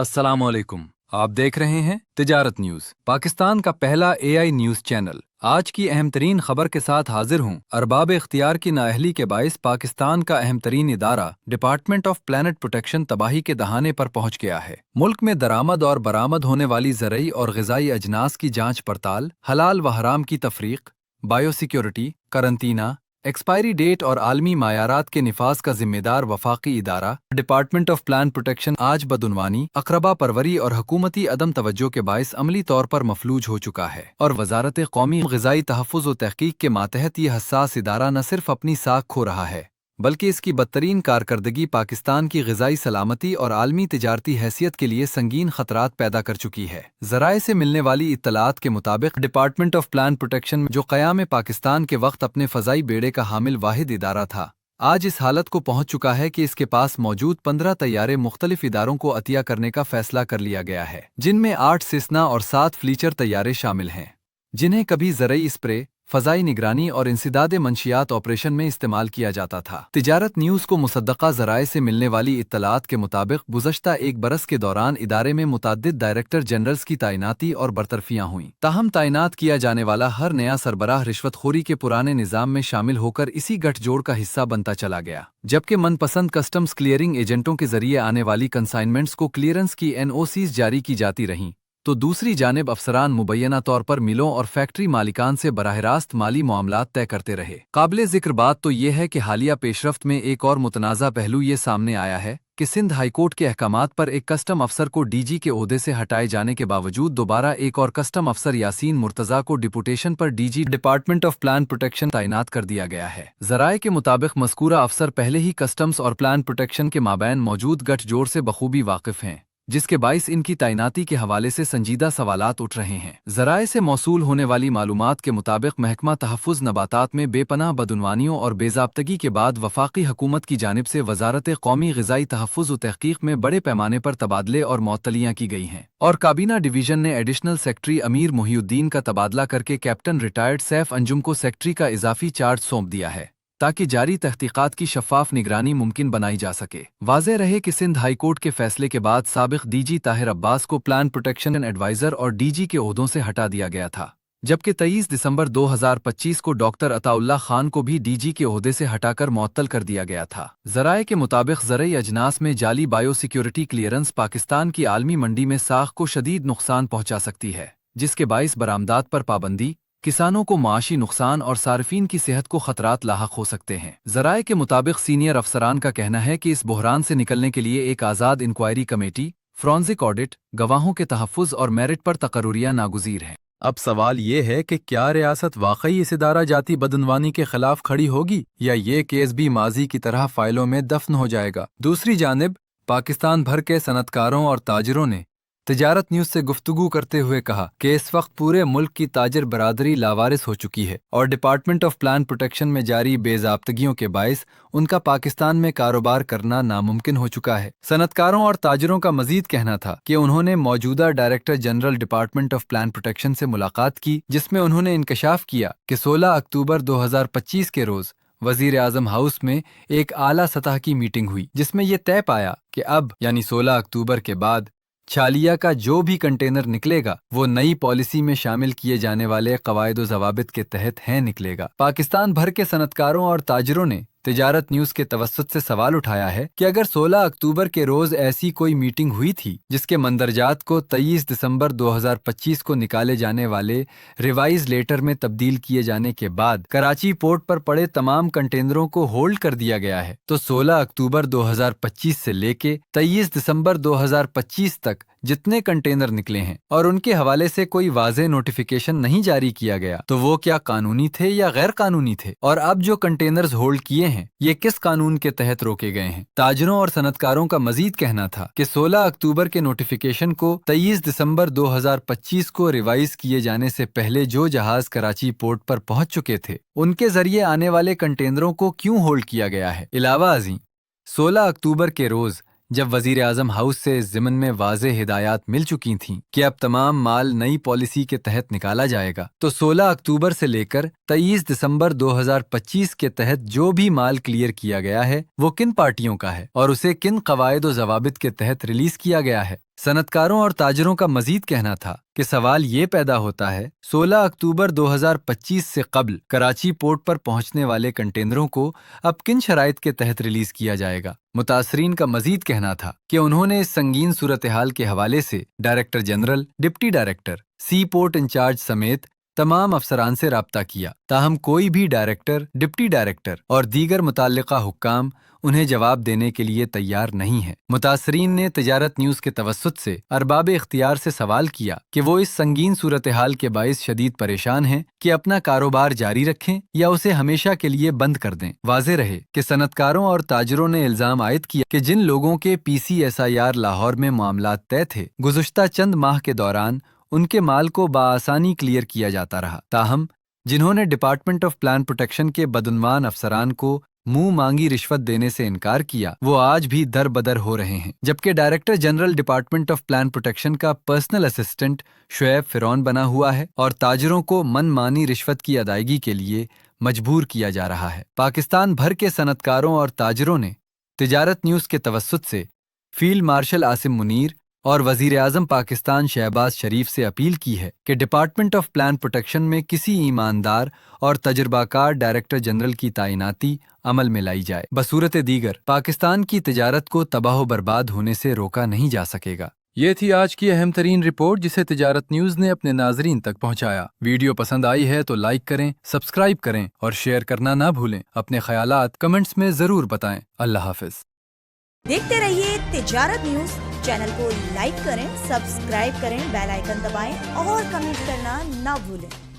अस्सलाम वालेकुम। आप देख रहे हैं तिजारत न्यूज, पाकिस्तान का पहला एआई न्यूज चैनल। आज की अहम तरीन खबर के साथ हाजिर हूँ। अरबाब इख्तियार की नाअहली के बाइस पाकिस्तान का अहम तरीन इदारा डिपार्टमेंट ऑफ प्लानट प्रोटेक्शन तबाही के दहाने पर पहुंच गया है। मुल्क में दरामद और बरामद होने वाली ज़रई और ग़िज़ाई अजनास की जांच पड़ताल, हलाल व हराम की तफरीक, बायोसिक्योरिटी, करंतना, एक्सपायरी डेट और आलमी मायारात के निफाज का जिम्मेदार वफाकी इदारा डिपार्टमेंट ऑफ प्लान प्रोटेक्शन आज बदउनवानी, अक़रबा परवरी और हुकूमती अदम तवज्जो के बायस अमली तौर पर मफलूज हो चुका है और वजारत कौमी ग़िज़ाई तहफ़्फ़ुज़ व तहक़ीक़ के मातहत ये हसास इदारा न सिर्फ अपनी साख खो रहा है बल्कि इसकी बदतरीन कारकर्दगी पाकिस्तान की ग़िज़ाई सलामती और आलमी तिजारती हैसियत के लिए संगीन ख़तरात पैदा कर चुकी है। ज़राए से मिलने वाली इत्तलात के मुताबिक डिपार्टमेंट ऑफ प्लान प्रोटेक्शन जो क़याम पाकिस्तान के वक्त अपने फ़ज़ाई बेड़े का हामिल वाहिद इदारा था, आज इस हालत को पहुंच चुका है कि इसके पास मौजूद 15 तैयारे मुख्तलिफ इदारों को अतिया करने का फैसला कर लिया गया है, जिनमें 8 सिस्ना और 7 फ्लीचर तैयारे शामिल हैं, जिन्हें कभी ज़रई स्प्रे, फ़ज़ाई निगरानी और इंसिदाद मंशियात ऑपरेशन में इस्तेमाल किया जाता था। तिजारत न्यूज़ को मुसद्दक़ा ज़राए से मिलने वाली इत्तलात के मुताबिक गुज़श्ता एक बरस के दौरान इदारे में मुतअद्दिद डायरेक्टर जनरल्स की तैनाती और बरतरफियाँ हुईं। ताहम तैनात किया जाने वाला हर नया सरबराह रिश्वतखोरी के पुराने निज़ाम में शामिल होकर इसी गठजोड़ का हिस्सा बनता चला गया, जबकि मनपसंद कस्टम्स क्लियरिंग एजेंटों के जरिए आने वाली कंसाइनमेंट्स को क्लियरेंस की NOCs जारी की जाती रहीं, तो दूसरी जानिब अफसरान मुबैना तौर पर मिलों और फैक्ट्री मालिकान से बराह रास्त माली मामलात तय करते रहे। काबिल ज़िक्र बात तो ये है कि हालिया पेशरफ्त में एक और मुतनाज़ा पहलू ये सामने आया है कि सिंध हाईकोर्ट के अहकामात पर एक कस्टम अफसर को DG के ओहदे से हटाए जाने के बावजूद दोबारा एक और कस्टम अफसर यासीन मुर्तज़ा को डिपुटेशन पर DG department of plan protection तैनात कर दिया गया है। ज़राए के मुताबिक मज़कूरा अफसर पहले ही कस्टम्स और प्लान प्रोटेक्शन के माबैन मौजूद गठजोड़ से बखूबी वाकिफ़ हैं, जिसके बाइस इनकी तैनाती के हवाले से संजीदा सवालात उठ रहे हैं। ज़राए से मौसूल होने वाली मालूमात के मुताबिक महकमा तहफ़्फ़ुज़ नबातात में बेपनाह बदउनवानियों और बेज़ाब्तगी के बाद वफाकी हुकूमत की जानिब से वजारत कौमी ग़िज़ाई तहफ़्फ़ुज़ व तहक़ीक़ में बड़े पैमाने पर तबादले और मअतलियाँ की गई हैं और काबीना डिवीज़न ने एडिशनल सेक्रेटरी अमीर मुहिउद्दीन का तबादला करके कैप्टन रिटायर्ड सैफ अंजुम को सेक्रेटरी का इजाफ़ी चार्ज सौंप दिया है, ताकि जारी तहक़ीक़ात की शफ़ाफ़ निगरानी मुमकिन बनाई जा सके। वाज़ेह रहे कि सिंध हाई कोर्ट के फैसले के बाद साबिक़ DG ताहिर अब्बास को प्लान प्रोटेक्शन एडवाइज़र और DG के ओहदों से हटा दिया गया था, जबकि 23 दिसंबर 2025 को डॉक्टर अताउल्लाह खान को भी DG के ओहदे से हटाकर मुअत्तल कर दिया गया था। ज़राए के मुताबिक ज़रई अजनास में जाली बायोसिक्योरिटी क्लियरेंस पाकिस्तान की आलमी मंडी में साख को शदीद नुकसान पहुँचा सकती है, जिसके बाइस बरामदात पर पाबंदी, किसानों को माशी नुकसान और सार्फिन की सेहत को खतरात लाहक हो सकते हैं। ज़राए के मुताबिक सीनियर अफसरान का कहना है कि इस बहरान से निकलने के लिए एक आज़ाद इंक्वायरी कमेटी, फ्रॉन्जिक ऑडिट, गवाहों के तहफ़्फ़ुज़ और मेरिट पर तकर्रुरियाँ नागुज़ीर हैं। अब सवाल ये है कि क्या रियासत वाकई इस इदारा जाती बदनवानी के खिलाफ खड़ी होगी या ये केस भी माजी की तरह फाइलों में दफन हो जाएगा। दूसरी जानिब पाकिस्तान भर के सनतकारों और ताजरों ने तिजारत न्यूज़ से गुफ्तगू करते हुए कहा कि इस वक्त पूरे मुल्क की ताजर बरादरी लावारिस हो चुकी है और डिपार्टमेंट ऑफ प्लान प्रोटेक्शन में जारी बेज़ाब्तगियों के बायस उनका पाकिस्तान में कारोबार करना नामुमकिन हो चुका है। सनतकारों और ताजरों का मजीद कहना था कि उन्होंने मौजूदा director general department of plan protection से मुलाकात की, जिसमें उन्होंने इंकशाफ किया कि 16 अक्टूबर 2025 के रोज़ वज़ीर आज़म हाउस में एक आला सतह की मीटिंग हुई, जिसमें यह तय पाया कि अब यानी 16 अक्टूबर के बाद छालिया का जो भी कंटेनर निकलेगा वो नई पॉलिसी में शामिल किए जाने वाले कवायद व ज़वाबित के तहत है निकलेगा। पाकिस्तान भर के सनतकारों और ताजरों ने तिजारत न्यूज़ के तवस्सुत से सवाल उठाया है कि अगर 16 अक्टूबर के रोज़ ऐसी कोई मीटिंग हुई थी जिसके मंदरजात को 23 दिसंबर 2025 को निकाले जाने वाले रिवाइज लेटर में तब्दील किए जाने के बाद कराची पोर्ट पर पड़े तमाम कंटेनरों को होल्ड कर दिया गया है, तो 16 अक्टूबर 2025 से लेके 23 दिसंबर 2025 तक जितने कंटेनर निकले हैं और उनके हवाले से कोई वाज़ेह नोटिफिकेशन नहीं जारी किया गया, तो वो क्या कानूनी थे या गैर कानूनी थे, और अब जो कंटेनर्स होल्ड किए हैं ये किस कानून के तहत रोके गए हैं। ताजरों और सनतकारों का मजीद कहना था कि 16 अक्टूबर के नोटिफिकेशन को 23 दिसंबर 2025 को रिवाइज किए जाने से पहले जो जहाज कराची पोर्ट पर पहुंच चुके थे उनके जरिए आने वाले कंटेनरों को क्यों होल्ड किया गया है। इलावा अज़ीं 16 अक्टूबर के रोज जब वज़ीर आज़म हाउस से इस ज़िमन में वाज़ेह हिदायत मिल चुकी थीं कि अब तमाम माल नई पॉलिसी के तहत निकाला जाएगा, तो 16 अक्टूबर से लेकर 23 दिसंबर 2025 के तहत जो भी माल क्लियर किया गया है वो किन पार्टियों का है और उसे किन कवायद व ज़वाबित के तहत रिलीज़ किया गया है। صنعتکاروں اور تاجروں کا مزید کہنا تھا کہ سوال یہ پیدا ہوتا ہے 16 اکتوبر 2025 سے قبل کراچی پورٹ پر پہنچنے والے کنٹینروں کو اب کن شرائط کے تحت ریلیز کیا جائے گا۔ متاثرین کا مزید کہنا تھا کہ انہوں نے اس سنگین صورتحال کے حوالے سے director general, deputy director, sea port incharge سمیت تمام افسران سے رابطہ کیا، تاہم کوئی بھی ڈائریکٹر، ڈپٹی ڈائریکٹر اور دیگر متعلقہ حکام انہیں جواب دینے کے لیے تیار نہیں ہیں۔ متاثرین نے تجارت نیوز کے توسط سے ارباب اختیار سے سوال کیا کہ وہ اس سنگین صورتحال کے باعث شدید پریشان ہیں کہ اپنا کاروبار جاری رکھیں یا اسے ہمیشہ کے لیے بند کر دیں۔ واضح رہے کہ صنعتکاروں اور تاجروں نے الزام عائد کیا کہ جن لوگوں کے PCSIR لاہور میں معاملات طے تھے، گزشتہ چند ماہ کے دوران ان کے مال کو بآسانی کلیئر کیا جاتا رہا، تاہم جنہوں نے ڈپارٹمنٹ آف پلان پروٹیکشن کے بدعنوان افسران کو منہ مانگی رشوت دینے سے انکار کیا، وہ آج بھی در بدر ہو رہے ہیں، جبکہ director general department of plan protection کا پرسنل اسسٹنٹ شعیب فرعون بنا ہوا ہے اور تاجروں کو من مانی رشوت کی ادائیگی کے لیے مجبور کیا جا رہا ہے۔ پاکستان بھر کے صنعتکاروں اور تاجروں نے تجارت نیوز کے توسط سے فیلڈ مارشل عاصم منیر اور وزیر اعظم پاکستان شہباز شریف سے اپیل کی ہے کہ ڈپارٹمنٹ آف پلان پروٹیکشن میں کسی ایماندار اور تجربہ کار ڈائریکٹر جنرل کی تعیناتی عمل میں لائی جائے۔ بصورت دیگر پاکستان کی تجارت کو تباہ و برباد ہونے سے روکا نہیں جا سکے گا۔ یہ تھی آج کی اہم ترین رپورٹ جسے تجارت نیوز نے اپنے ناظرین تک پہنچایا۔ ویڈیو پسند آئی ہے تو لائک کریں، سبسکرائب کریں اور شیئر کرنا نہ بھولیں۔ اپنے خیالات کمنٹس میں ضرور بتائیں۔ اللہ حافظ۔ دیکھتے رہیے تجارت نیوز، چینل کو لائک کریں، سبسکرائب کریں، بیل آئیکن دبائیں اور کمنٹ کرنا نہ بھولیں۔